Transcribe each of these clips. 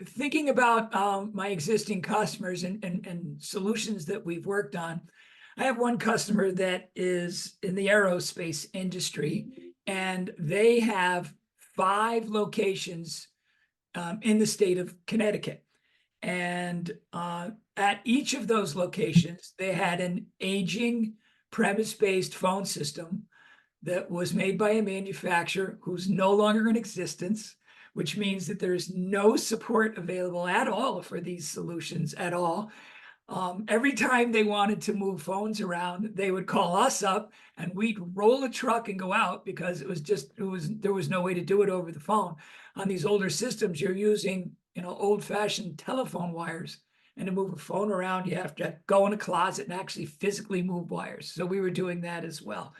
thinking about my existing customers and solutions that we've worked on, I have one customer that is in the aerospace industry, and they have 5 locations in the state of Connecticut. And at each of those locations, they had an aging premise-based phone system that was made by a manufacturer who's no longer in existence, which means that there's no support available at all for these solutions at all. Every time they wanted to move phones around, they would call us up and we'd roll a truck and go out because there was no way to do it over the phone. On these older systems, you're using, old-fashioned telephone wires. And to move a phone around, you have to go in a closet and actually physically move wires. So we were doing that as well.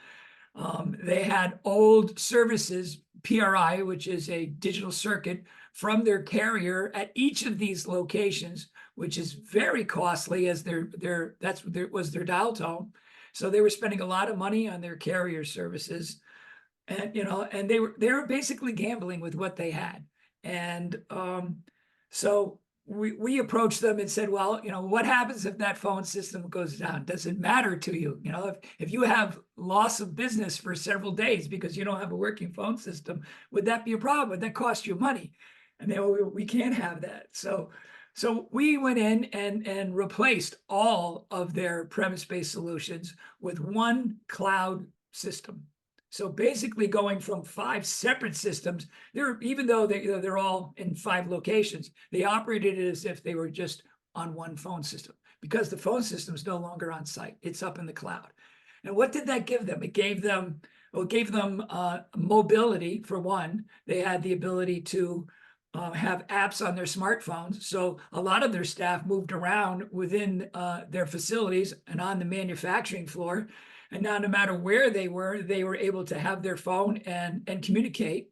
They had old services, PRI, which is a digital circuit from their carrier at each of these locations, which is very costly as was their dial tone. So they were spending a lot of money on their carrier services, and they were basically gambling with what they had. And so we approached them and said, well, what happens if that phone system goes down? Does it matter to you? If you have loss of business for several days because you don't have a working phone system, would that be a problem? Would that cost you money? And they, we can't have that. So we went in and replaced all of their premise-based solutions with one cloud system. So basically going from 5 separate systems, even though they're all in 5 locations, they operated as if they were just on one phone system because the phone system is no longer on site. It's up in the cloud. And what did that give them? It gave them mobility, for one. They had the ability to have apps on their smartphones. So a lot of their staff moved around within their facilities and on the manufacturing floor. And now no matter where they were able to have their phone and communicate.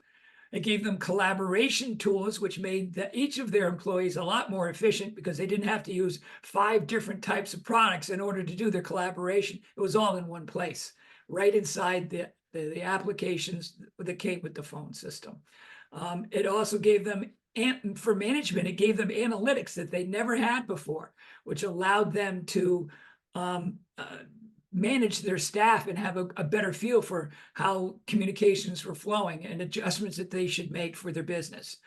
It gave them collaboration tools, which made each of their employees a lot more efficient because they didn't have to use 5 different types of products in order to do their collaboration. It was all in one place, right inside the applications that came with the phone system. It also gave them, for management, it gave them analytics that they never had before, which allowed them to manage their staff and have a better feel for how communications were flowing and adjustments that they should make for their business.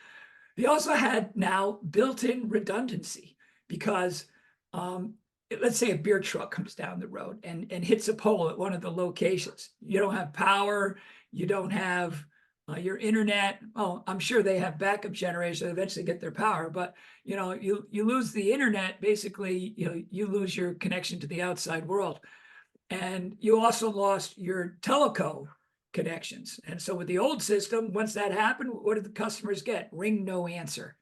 They also had now built-in redundancy because let's say a beer truck comes down the road and hits a pole at one of the locations. You don't have power, you don't have your internet. Oh, I'm sure they have backup generators that eventually get their power, but you lose the internet, basically, you lose your connection to the outside world. And you also lost your teleco connections. And so with the old system, once that happened, what did the customers get? Ring, no answer.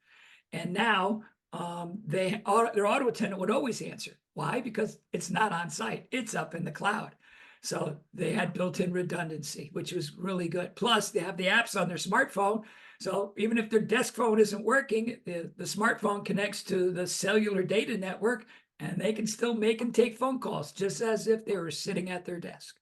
And now their auto attendant would always answer. Why? Because it's not on site. It's up in the cloud. So they had built-in redundancy, which was really good. Plus, they have the apps on their smartphone. So even if their desk phone isn't working, the smartphone connects to the cellular data network, and they can still make and take phone calls just as if they were sitting at their desk.